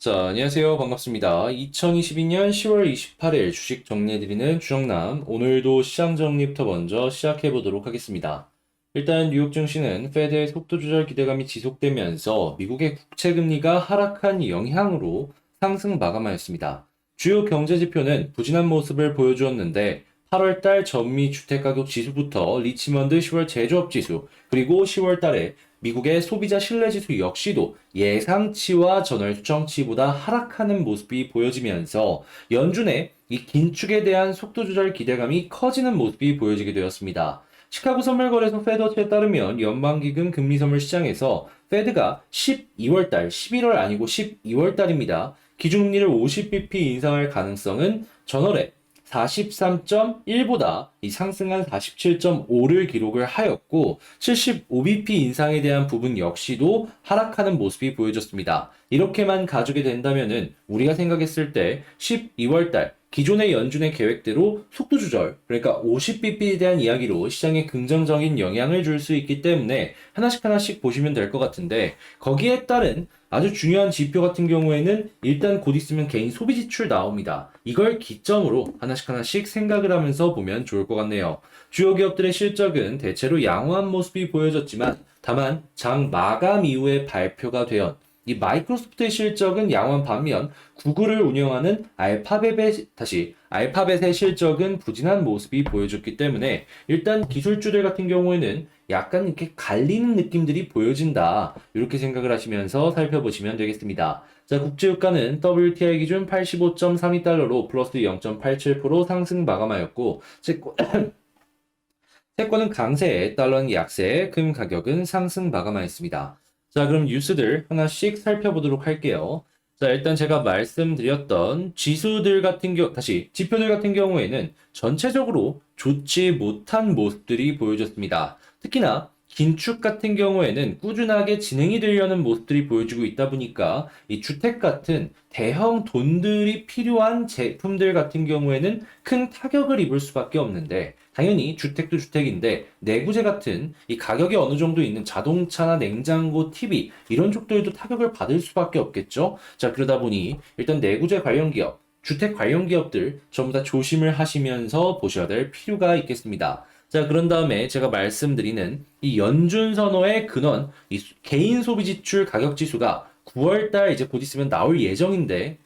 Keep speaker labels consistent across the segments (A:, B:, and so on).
A: 자, 안녕하세요. 반갑습니다. 2022년 10월 28일 주식 정리해드리는 주정남. 오늘도 시장 정리부터 먼저 시작해보도록 하겠습니다. 일단 뉴욕 증시는 페드의 속도 조절 기대감이 지속되면서 미국의 국채 금리가 하락한 영향으로 상승 마감하였습니다. 주요 경제 지표는 부진한 모습을 보여주었는데 8월 달 전미 주택 가격 지수부터 리치먼드 10월 제조업 지수, 그리고 10월 달에 미국의 소비자 신뢰지수 역시도 예상치와 전월 추정치보다 하락하는 모습이 보여지면서 연준의 이 긴축에 대한 속도 조절 기대감이 커지는 모습이 보여지게 되었습니다. 시카고 선물거래소 페드워치에 따르면 연방기금 금리 선물 시장에서 페드가 12월 달, 11월 아니고 12월 달입니다. 기준금리를 50bp 인상할 가능성은 전월에 43.1보다 이 상승한 47.5를 기록을 하였고 75bp 인상에 대한 부분 역시도 하락하는 모습이 보여졌습니다. 이렇게만 가지게 된다면은 우리가 생각했을 때 12월 달 기존의 연준의 계획대로 속도 조절, 그러니까 50bp에 대한 이야기로 시장에 긍정적인 영향을 줄 수 있기 때문에 하나씩 보시면 될 것 같은데 거기에 따른 아주 중요한 지표 같은 경우에는 일단 곧 있으면 개인 소비 지출 나옵니다. 이걸 기점으로 하나씩 생각을 하면서 보면 좋을 것 같네요. 주요 기업들의 실적은 대체로 양호한 모습이 보여졌지만 다만 장 마감 이후에 발표가 되었 이 마이크로소프트의 실적은 양호한 반면 구글을 운영하는 알파벳의 실적은 부진한 모습이 보여줬기 때문에 일단 기술주들 같은 경우에는 약간 이렇게 갈리는 느낌들이 보여진다. 이렇게 생각을 하시면서 살펴보시면 되겠습니다. 자, 국제유가는 WTI 기준 85.32달러로 플러스 0.87% 상승 마감하였고 채권은 강세, 달러는 약세, 금 가격은 상승 마감하였습니다. 자, 그럼 뉴스들 하나씩 살펴보도록 할게요. 자, 일단 제가 말씀드렸던 지수들 같은 지표들 같은 경우에는 전체적으로 좋지 못한 모습들이 보여졌습니다. 특히나 긴축 같은 경우에는 꾸준하게 진행이 되려는 모습들이 보여지고 있다 보니까 이 주택 같은 대형 돈들이 필요한 제품들 같은 경우에는 큰 타격을 입을 수밖에 없는데 당연히 주택도 주택인데 내구재 같은 이 가격이 어느 정도 있는 자동차나 냉장고, TV 이런 쪽들도 타격을 받을 수밖에 없겠죠. 자, 그러다 보니 일단 내구재 관련 기업, 주택 관련 기업들 전부 다 조심을 하시면서 보셔야 될 필요가 있겠습니다. 자, 그런 다음에 제가 말씀드리는 이 연준 선호의 근원, 이 개인 소비 지출 가격 지수가 9월달 이제 곧 있으면 나올 예정인데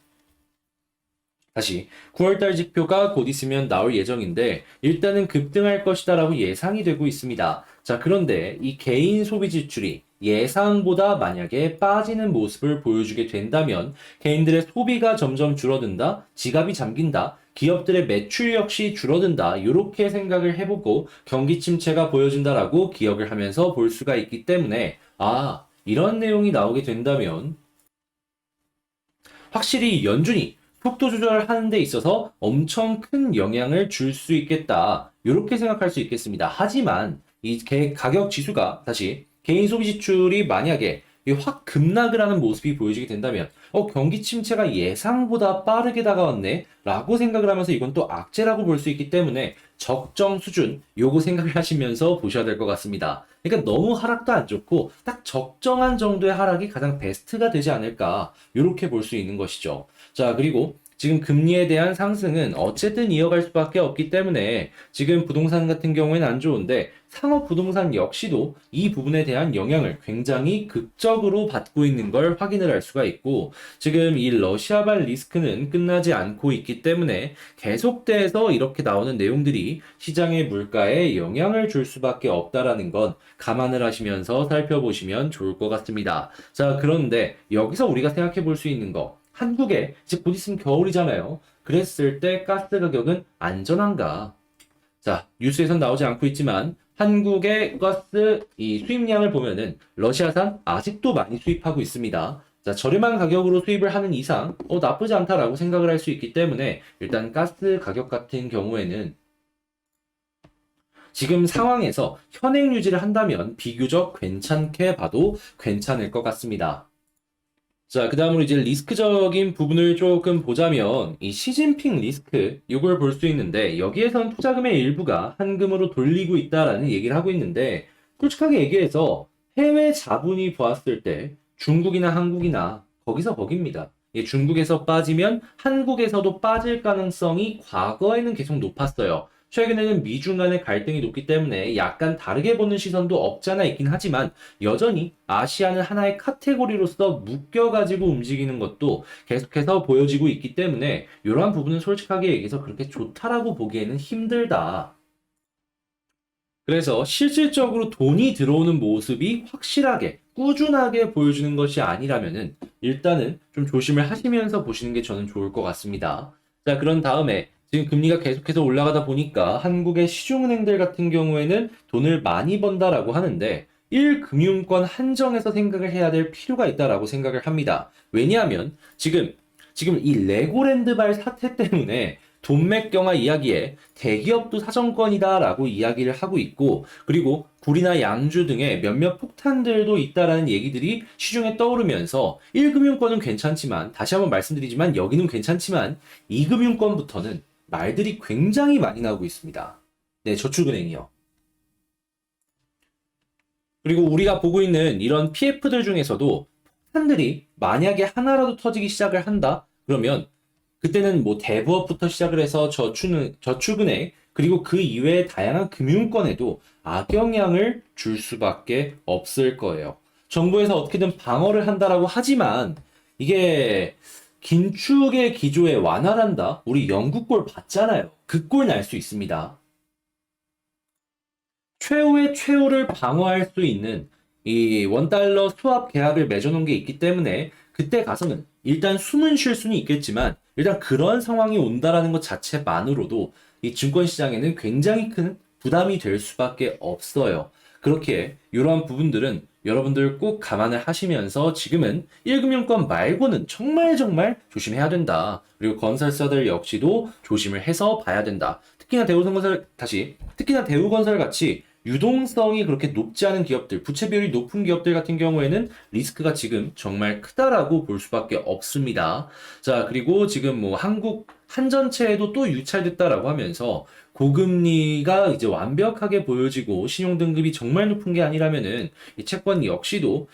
A: 9월달 지표가 곧 있으면 나올 예정인데 일단은 급등할 것이다라고 예상이 되고 있습니다. 자, 그런데 이 개인 소비 지출이 예상보다 만약에 빠지는 모습을 보여주게 된다면 개인들의 소비가 점점 줄어든다, 지갑이 잠긴다, 기업들의 매출 역시 줄어든다, 이렇게 생각을 해보고 경기 침체가 보여진다라고 기억을 하면서 볼 수가 있기 때문에 이런 내용이 나오게 된다면 확실히 연준이 속도 조절을 하는 데 있어서 엄청 큰 영향을 줄 수 있겠다. 이렇게 생각할 수 있겠습니다. 하지만 이 가격 지수가 개인 소비 지출이 만약에 확 급락을 하는 모습이 보여지게 된다면 경기 침체가 예상보다 빠르게 다가왔네 라고 생각을 하면서 이건 또 악재라고 볼 수 있기 때문에 적정 수준 요거 생각을 하시면서 보셔야 될 것 같습니다. 그러니까 너무 하락도 안 좋고 딱 적정한 정도의 하락이 가장 베스트가 되지 않을까 이렇게 볼 수 있는 것이죠. 자, 그리고 지금 금리에 대한 상승은 어쨌든 이어갈 수밖에 없기 때문에 지금 부동산 같은 경우에는 안 좋은데 상업 부동산 역시도 이 부분에 대한 영향을 굉장히 극적으로 받고 있는 걸 확인을 할 수가 있고 지금 이 러시아발 리스크는 끝나지 않고 있기 때문에 계속돼서 이렇게 나오는 내용들이 시장의 물가에 영향을 줄 수밖에 없다라는 건 감안을 하시면서 살펴보시면 좋을 것 같습니다. 자, 그런데 여기서 우리가 생각해 볼 수 있는 거 한국에 이제 곧 있으면 겨울이잖아요. 그랬을 때 가스 가격은 안전한가? 자, 뉴스에선 나오지 않고 있지만 한국의 가스 이 수입량을 보면은 러시아산 아직도 많이 수입하고 있습니다. 자, 저렴한 가격으로 수입을 하는 이상 나쁘지 않다라고 생각을 할 수 있기 때문에 일단 가스 가격 같은 경우에는 지금 상황에서 현행 유지를 한다면 비교적 괜찮게 봐도 괜찮을 것 같습니다. 자, 그 다음으로 이제 리스크적인 부분을 조금 보자면, 이 시진핑 리스크, 이걸 볼 수 있는데, 여기에선 투자금의 일부가 한금으로 돌리고 있다라는 얘기를 하고 있는데, 솔직하게 얘기해서 해외 자본이 보았을 때 중국이나 한국이나 거기서 거깁니다. 중국에서 빠지면 한국에서도 빠질 가능성이 과거에는 계속 높았어요. 최근에는 미중 간의 갈등이 높기 때문에 약간 다르게 보는 시선도 없잖아 있긴 하지만 여전히 아시아는 하나의 카테고리로서 묶여가지고 움직이는 것도 계속해서 보여지고 있기 때문에 이러한 부분은 솔직하게 얘기해서 그렇게 좋다라고 보기에는 힘들다. 그래서 실질적으로 돈이 들어오는 모습이 확실하게 꾸준하게 보여주는 것이 아니라면은 일단은 좀 조심을 하시면서 보시는 게 저는 좋을 것 같습니다. 자, 그런 다음에 지금 금리가 계속해서 올라가다 보니까 한국의 시중은행들 같은 경우에는 돈을 많이 번다라고 하는데 1금융권 한정에서 생각을 해야 될 필요가 있다라고 생각을 합니다. 왜냐하면 지금 이 레고랜드발 사태 때문에 돈맥경화 이야기에 대기업도 사정권이다라고 이야기를 하고 있고, 그리고 구리나 양주 등의 몇몇 폭탄들도 있다라는 얘기들이 시중에 떠오르면서 1금융권은 괜찮지만, 다시 한번 말씀드리지만 여기는 괜찮지만 2금융권부터는 말들이 굉장히 많이 나오고 있습니다. 네, 저축은행이요. 그리고 우리가 보고 있는 이런 PF들 중에서도 폭탄들이 만약에 하나라도 터지기 시작을 한다? 그러면 그때는 뭐 대부업부터 시작을 해서 저축은행, 그리고 그 이외의 다양한 금융권에도 악영향을 줄 수밖에 없을 거예요. 정부에서 어떻게든 방어를 한다라고 하지만 이게 긴축의 기조에 완화한다? 우리 영국골 봤잖아요. 그 꼴 날 수 있습니다. 최후의 최후를 방어할 수 있는 이 원달러 수합 계약을 맺어놓은 게 있기 때문에 그때 가서는 일단 숨은 쉴 수는 있겠지만 일단 그런 상황이 온다라는 것 자체만으로도 이 증권시장에는 굉장히 큰 부담이 될 수밖에 없어요. 그렇게 이러한 부분들은 여러분들 꼭 감안을 하시면서 지금은 1금융권 말고는 정말 정말 조심해야 된다. 그리고 건설사들 역시도 조심을 해서 봐야 된다. 특히나 대우건설 같이 유동성이 그렇게 높지 않은 기업들, 부채 비율이 높은 기업들 같은 경우에는 리스크가 지금 정말 크다라고 볼 수밖에 없습니다. 자, 그리고 지금 뭐 한국 한전체에도 또 유찰됐다라고 하면서 고금리가 이제 완벽하게 보여지고 신용등급이 정말 높은 게 아니라면은 이 채권 역시도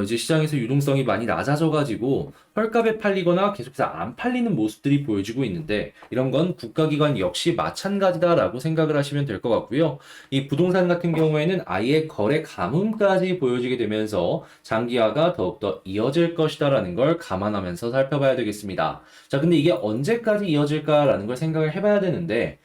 A: 이제 시장에서 유동성이 많이 낮아져가지고 헐값에 팔리거나 계속해서 안 팔리는 모습들이 보여지고 있는데 이런 건 국가기관 역시 마찬가지다라고 생각을 하시면 될 것 같고요. 이 부동산 같은 경우에는 아예 거래 가뭄까지 보여지게 되면서 장기화가 더욱더 이어질 것이다라는 걸 감안하면서 살펴봐야 되겠습니다. 자, 근데 이게 언제까지 이어질까라는 걸 생각을 해봐야 되는데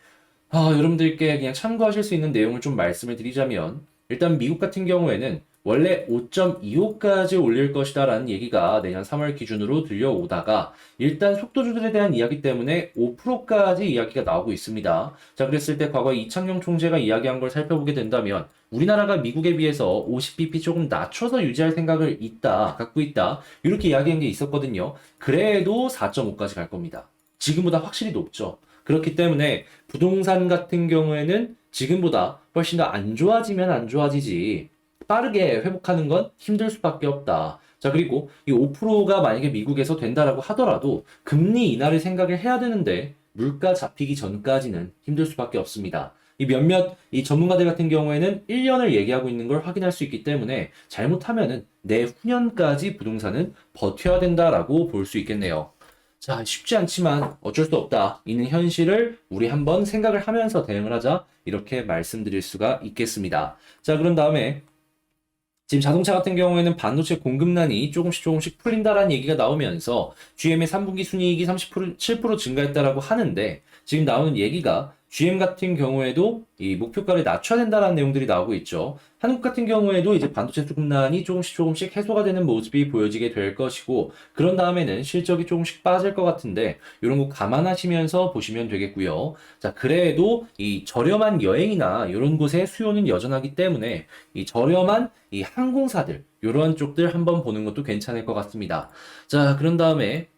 A: 여러분들께 그냥 참고하실 수 있는 내용을 좀 말씀을 드리자면 일단 미국 같은 경우에는 원래 5.25까지 올릴 것이다라는 얘기가 내년 3월 기준으로 들려오다가 일단 속도 조절에 대한 이야기 때문에 5%까지 이야기가 나오고 있습니다. 자, 그랬을 때 과거 이창용 총재가 이야기한 걸 살펴보게 된다면 우리나라가 미국에 비해서 50bp 조금 낮춰서 유지할 생각을 갖고 있다. 이렇게 이야기한 게 있었거든요. 그래도 4.5까지 갈 겁니다. 지금보다 확실히 높죠. 그렇기 때문에 부동산 같은 경우에는 지금보다 훨씬 더 안 좋아지면 안 좋아지지 빠르게 회복하는 건 힘들 수밖에 없다. 자, 그리고 이 5%가 만약에 미국에서 된다라고 하더라도 금리 인하를 생각을 해야 되는데 물가 잡히기 전까지는 힘들 수밖에 없습니다. 이 몇몇 이 전문가들 같은 경우에는 1년을 얘기하고 있는 걸 확인할 수 있기 때문에 잘못하면은 내후년까지 부동산은 버텨야 된다라고 볼 수 있겠네요. 자, 쉽지 않지만 어쩔 수 없다. 있는 현실을 우리 한번 생각을 하면서 대응을 하자. 이렇게 말씀드릴 수가 있겠습니다. 자, 그런 다음에 지금 자동차 같은 경우에는 반도체 공급난이 조금씩 풀린다라는 얘기가 나오면서 GM의 3분기 순이익이 7% 증가했다라고 하는데 지금 나오는 얘기가 GM 같은 경우에도 이 목표가를 낮춰야 된다라는 내용들이 나오고 있죠. 한국 같은 경우에도 이제 반도체 수급난이 조금씩 해소가 되는 모습이 보여지게 될 것이고 그런 다음에는 실적이 조금씩 빠질 것 같은데 이런 거 감안하시면서 보시면 되겠고요. 자, 그래도 이 저렴한 여행이나 이런 곳의 수요는 여전하기 때문에 이 저렴한 이 항공사들 이런 쪽들 한번 보는 것도 괜찮을 것 같습니다. 자, 그런 다음에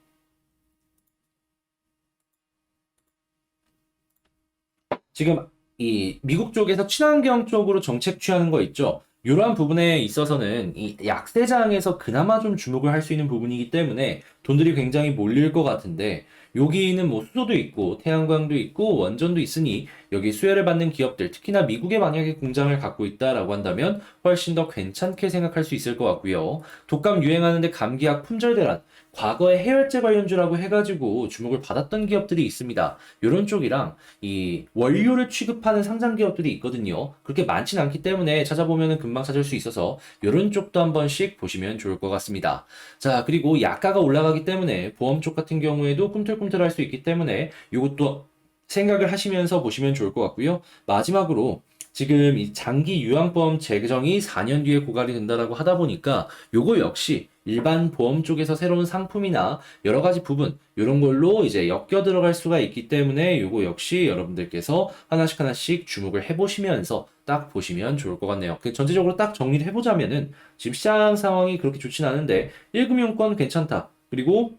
A: 지금 이 미국 쪽에서 친환경 쪽으로 정책 취하는 거 있죠. 이러한 부분에 있어서는 이 약세장에서 그나마 좀 주목을 할 수 있는 부분이기 때문에 돈들이 굉장히 몰릴 것 같은데 여기는 뭐 수소도 있고 태양광도 있고 원전도 있으니 여기 수혜를 받는 기업들 특히나 미국에 만약에 공장을 갖고 있다라고 한다면 훨씬 더 괜찮게 생각할 수 있을 것 같고요. 독감 유행하는데 감기약 품절 대란 과거에 해열제 관련주라고 해가지고 주목을 받았던 기업들이 있습니다. 이런 쪽이랑 이 원료를 취급하는 상장 기업들이 있거든요. 그렇게 많진 않기 때문에 찾아보면 금방 찾을 수 있어서 이런 쪽도 한 번씩 보시면 좋을 것 같습니다. 자, 그리고 약가가 올라가기 때문에 보험 쪽 같은 경우에도 꿈틀꿈틀할 수 있기 때문에 이것도 생각을 하시면서 보시면 좋을 것 같고요. 마지막으로 지금 이 장기 요양보험 제정이 4년 뒤에 고갈이 된다라고 하다 보니까 요거 역시 일반 보험 쪽에서 새로운 상품이나 여러 가지 부분 이런 걸로 이제 엮여 들어갈 수가 있기 때문에 요거 역시 여러분들께서 하나씩 하나씩 주목을 해보시면서 딱 보시면 좋을 것 같네요. 전체적으로 딱 정리를 해보자면은 지금 시장 상황이 그렇게 좋진 않은데 1금융권 괜찮다. 그리고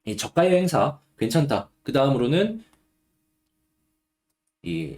A: 이 저가 여행사 괜찮다. 그 다음으로는 이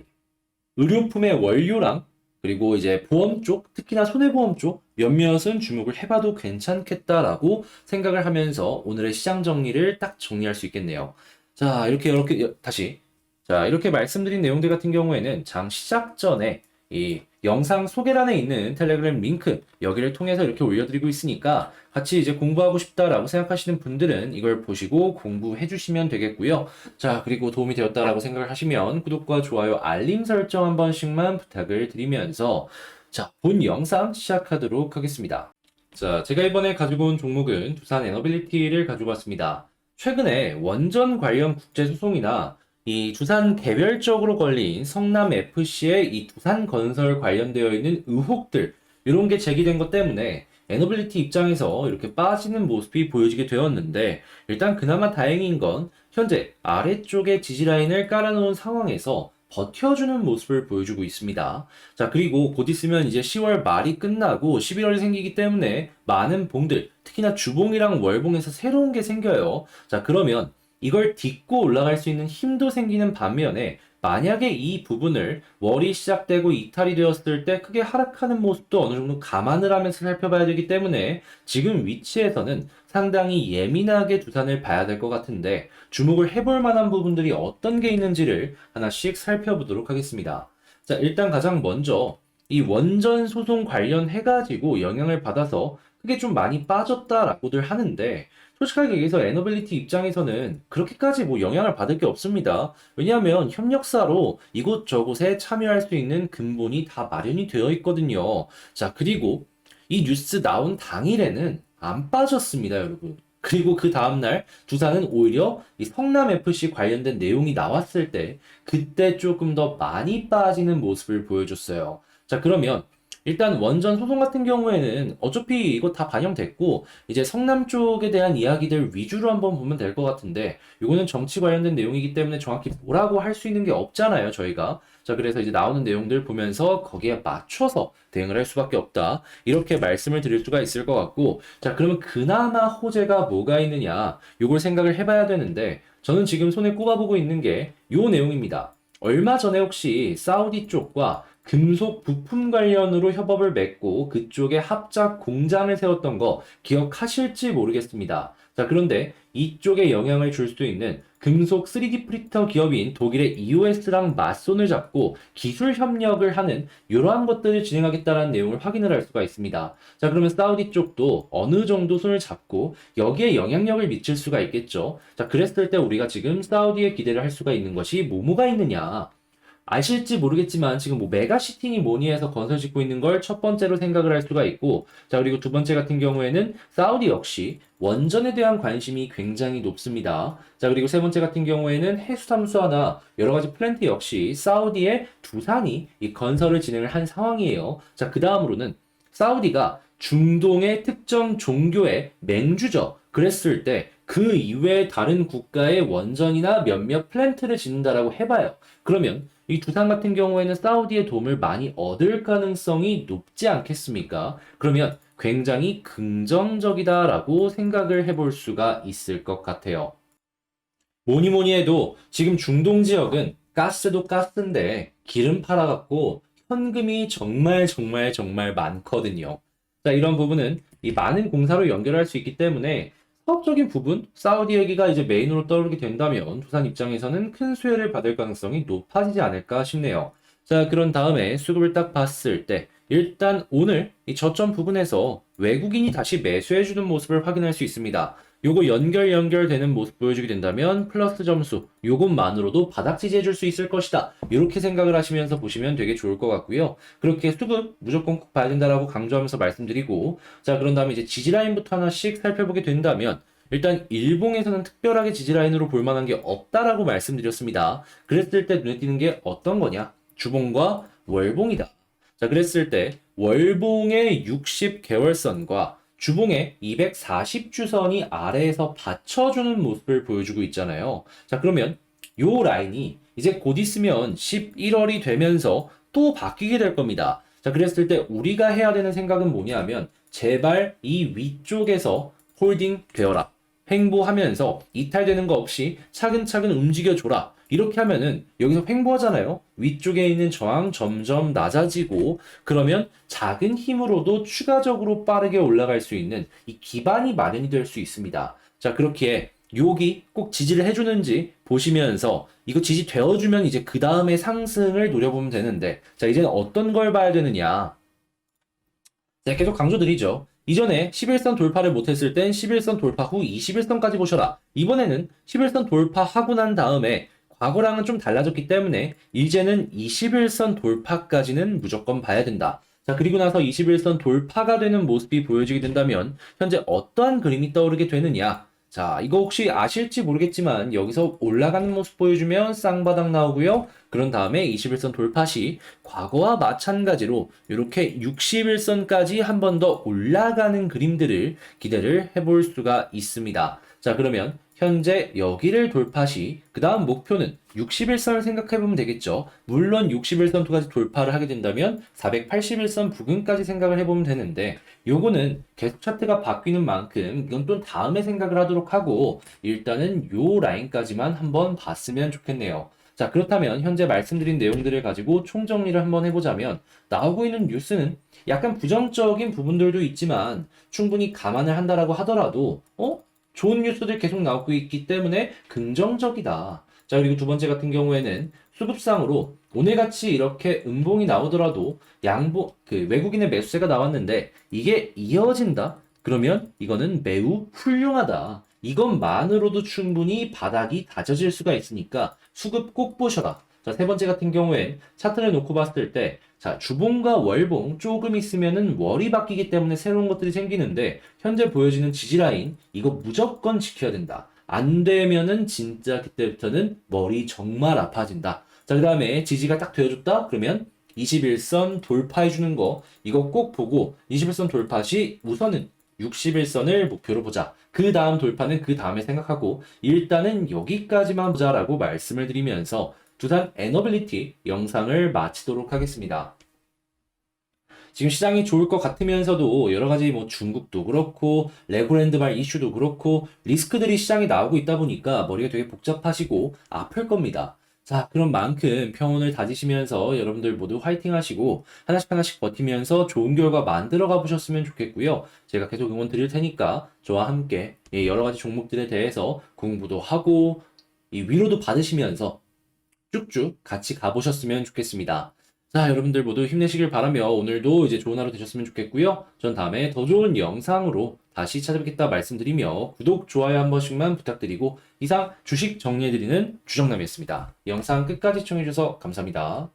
A: 의료품의 원료랑 그리고 이제 보험 쪽, 특히나 손해보험 쪽 몇몇은 주목을 해봐도 괜찮겠다라고 생각을 하면서 오늘의 시장 정리를 딱 정리할 수 있겠네요. 자, 이렇게 다시. 자, 이렇게 말씀드린 내용들 같은 경우에는 장 시작 전에 이 영상 소개란에 있는 텔레그램 링크 여기를 통해서 이렇게 올려드리고 있으니까 같이 이제 공부하고 싶다라고 생각하시는 분들은 이걸 보시고 공부해 주시면 되겠고요. 자, 그리고 도움이 되었다라고 생각을 하시면 구독과 좋아요, 알림 설정 한 번씩만 부탁을 드리면서 자, 본 영상 시작하도록 하겠습니다. 자, 제가 이번에 가지고 온 종목은 두산 에너빌리티를 가지고 왔습니다. 최근에 원전 관련 국제소송이나 이 두산 개별적으로 걸린 성남 FC의 이 두산 건설 관련되어 있는 의혹들 이런 게 제기된 것 때문에 에너빌리티 입장에서 이렇게 빠지는 모습이 보여지게 되었는데 일단 그나마 다행인 건 현재 아래쪽에 지지라인을 깔아놓은 상황에서 버텨주는 모습을 보여주고 있습니다. 자, 그리고 곧 있으면 이제 10월 말이 끝나고 11월이 생기기 때문에 많은 봉들, 특히나 주봉이랑 월봉에서 새로운 게 생겨요. 자, 그러면 이걸 딛고 올라갈 수 있는 힘도 생기는 반면에 만약에 이 부분을 월이 시작되고 이탈이 되었을 때 크게 하락하는 모습도 어느 정도 감안을 하면서 살펴봐야 되기 때문에 지금 위치에서는 상당히 예민하게 두산을 봐야 될 것 같은데 주목을 해볼 만한 부분들이 어떤 게 있는지를 하나씩 살펴보도록 하겠습니다. 자, 일단 가장 먼저 이 원전 소송 관련해가지고 영향을 받아서 크게 좀 많이 빠졌다라고들 하는데 솔직하게 얘기해서 에너빌리티 입장에서는 그렇게까지 뭐 영향을 받을 게 없습니다. 왜냐하면 협력사로 이곳저곳에 참여할 수 있는 근본이 다 마련이 되어 있거든요. 자, 그리고 이 뉴스 나온 당일에는 안 빠졌습니다, 여러분. 그리고 그 다음날 두산은 오히려 이 성남FC 관련된 내용이 나왔을 때 그때 조금 더 많이 빠지는 모습을 보여줬어요. 자, 그러면 일단 원전 소송 같은 경우에는 어차피 이거 다 반영됐고 이제 성남 쪽에 대한 이야기들 위주로 한번 보면 될 것 같은데 이거는 정치 관련된 내용이기 때문에 정확히 뭐라고 할 수 있는 게 없잖아요, 저희가. 자, 그래서 이제 나오는 내용들 보면서 거기에 맞춰서 대응을 할 수밖에 없다. 이렇게 말씀을 드릴 수가 있을 것 같고 자, 그러면 그나마 호재가 뭐가 있느냐 이걸 생각을 해봐야 되는데 저는 지금 손에 꼽아보고 있는 게 요 내용입니다. 얼마 전에 혹시 사우디 쪽과 금속 부품 관련으로 협업을 맺고 그쪽에 합작 공장을 세웠던 거 기억하실지 모르겠습니다. 자, 그런데 이쪽에 영향을 줄 수도 있는 금속 3D 프린터 기업인 독일의 EOS랑 맞손을 잡고 기술 협력을 하는 이러한 것들을 진행하겠다는 내용을 확인을 할 수가 있습니다. 자, 그러면 사우디 쪽도 어느 정도 손을 잡고 여기에 영향력을 미칠 수가 있겠죠. 자, 그랬을 때 우리가 지금 사우디에 기대를 할 수가 있는 것이 뭐뭐가 있느냐. 아실지 모르겠지만 지금 뭐 메가시티니 뭐니 해서 건설 짓고 있는 걸 첫 번째로 생각을 할 수가 있고 자, 그리고 두 번째 같은 경우에는 사우디 역시 원전에 대한 관심이 굉장히 높습니다. 자, 그리고 세 번째 같은 경우에는 해수탐수하나 여러 가지 플랜트 역시 사우디의 두산이 이 건설을 진행을 한 상황이에요. 자, 그 다음으로는 사우디가 중동의 특정 종교의 맹주죠. 그랬을 때 그 이외의 다른 국가의 원전이나 몇몇 플랜트를 짓는다라고 해봐요. 그러면 이 두산 같은 경우에는 사우디의 도움을 많이 얻을 가능성이 높지 않겠습니까? 그러면 굉장히 긍정적이다라고 생각을 해볼 수가 있을 것 같아요. 뭐니 뭐니 해도 지금 중동 지역은 가스도 가스인데 기름 팔아갖고 현금이 정말 정말 정말 많거든요. 자, 이런 부분은 이 많은 공사로 연결할 수 있기 때문에 사업적인 부분, 사우디 얘기가 이제 메인으로 떠오르게 된다면 두산 입장에서는 큰 수혜를 받을 가능성이 높아지지 않을까 싶네요. 자, 그런 다음에 수급을 딱 봤을 때 일단 오늘 이 저점 부분에서 외국인이 다시 매수해주는 모습을 확인할 수 있습니다. 요거 연결되는 모습 보여주게 된다면 플러스 점수 요것만으로도 바닥 지지해 줄 수 있을 것이다. 이렇게 생각을 하시면서 보시면 되게 좋을 것 같고요. 그렇게 수급 무조건 꼭 봐야 된다라고 강조하면서 말씀드리고, 자, 그런 다음에 이제 지지라인부터 하나씩 살펴보게 된다면 일단 일봉에서는 특별하게 지지라인으로 볼 만한 게 없다라고 말씀드렸습니다. 그랬을 때 눈에 띄는 게 어떤 거냐? 주봉과 월봉이다. 자, 그랬을 때 월봉의 60개월선과 주봉의 240주선이 아래에서 받쳐주는 모습을 보여주고 있잖아요. 자, 그러면 요 라인이 이제 곧 있으면 11월이 되면서 또 바뀌게 될 겁니다. 자, 그랬을 때 우리가 해야 되는 생각은 뭐냐면 제발 이 위쪽에서 홀딩 되어라. 횡보하면서 이탈되는 거 없이 차근차근 움직여줘라. 이렇게 하면은 여기서 횡보하잖아요. 위쪽에 있는 저항 점점 낮아지고 그러면 작은 힘으로도 추가적으로 빠르게 올라갈 수 있는 이 기반이 마련이 될 수 있습니다. 자, 그렇게 여기 꼭 지지를 해주는지 보시면서 이거 지지 되어주면 이제 그 다음에 상승을 노려보면 되는데, 자, 이제는 어떤 걸 봐야 되느냐. 제가 계속 강조드리죠. 이전에 11선 돌파를 못했을 땐 11선 돌파 후 21선까지 보셔라. 이번에는 11선 돌파하고 난 다음에 과거랑은 좀 달라졌기 때문에 이제는 21선 돌파까지는 무조건 봐야 된다. 자, 그리고 나서 21선 돌파가 되는 모습이 보여지게 된다면 현재 어떠한 그림이 떠오르게 되느냐. 자, 이거 혹시 아실지 모르겠지만 여기서 올라가는 모습 보여주면 쌍바닥 나오고요. 그런 다음에 21선 돌파 시 과거와 마찬가지로 이렇게 61선까지 한 번 더 올라가는 그림들을 기대를 해볼 수가 있습니다. 자, 그러면 현재 여기를 돌파 시 그 다음 목표는 61선을 생각해보면 되겠죠. 물론 61선까지 돌파를 하게 된다면 481선 부근까지 생각을 해보면 되는데, 요거는 계속 차트가 바뀌는 만큼 이건 또 다음에 생각을 하도록 하고 일단은 요 라인까지만 한번 봤으면 좋겠네요. 자, 그렇다면 현재 말씀드린 내용들을 가지고 총정리를 한번 해보자면 나오고 있는 뉴스는 약간 부정적인 부분들도 있지만 충분히 감안을 한다라고 하더라도 좋은 뉴스들 계속 나오고 있기 때문에 긍정적이다. 자, 그리고 두 번째 같은 경우에는 수급상으로 오늘같이 이렇게 음봉이 나오더라도 외국인의 매수세가 나왔는데 이게 이어진다? 그러면 이거는 매우 훌륭하다. 이것만으로도 충분히 바닥이 다져질 수가 있으니까 수급 꼭 보셔라. 자, 세 번째 같은 경우엔 차트를 놓고 봤을 때, 자, 주봉과 월봉 조금 있으면은 월이 바뀌기 때문에 새로운 것들이 생기는데, 현재 보여지는 지지라인, 이거 무조건 지켜야 된다. 안 되면은 진짜 그때부터는 머리 정말 아파진다. 자, 그 다음에 지지가 딱 되어줬다? 그러면 21선 돌파해주는 거, 이거 꼭 보고 21선 돌파 시 우선은 61선을 목표로 보자. 그 다음 돌파는 그 다음에 생각하고 일단은 여기까지만 보자라고 말씀을 드리면서 두산 에너빌리티 영상을 마치도록 하겠습니다. 지금 시장이 좋을 것 같으면서도 여러 가지 뭐 중국도 그렇고 레고랜드발 이슈도 그렇고 리스크들이 시장에 나오고 있다 보니까 머리가 되게 복잡하시고 아플 겁니다. 자, 그런 만큼 평온을 다지시면서 여러분들 모두 화이팅 하시고 하나씩 하나씩 버티면서 좋은 결과 만들어 가보셨으면 좋겠고요. 제가 계속 응원 드릴 테니까 저와 함께 여러 가지 종목들에 대해서 공부도 하고 이 위로도 받으시면서 쭉쭉 같이 가보셨으면 좋겠습니다. 자, 여러분들 모두 힘내시길 바라며 오늘도 이제 좋은 하루 되셨으면 좋겠고요. 전 다음에 더 좋은 영상으로 다시 찾아뵙겠다 말씀드리며 구독, 좋아요 한 번씩만 부탁드리고 이상 주식 정리해드리는 주정남이었습니다. 영상 끝까지 시청해주셔서 감사합니다.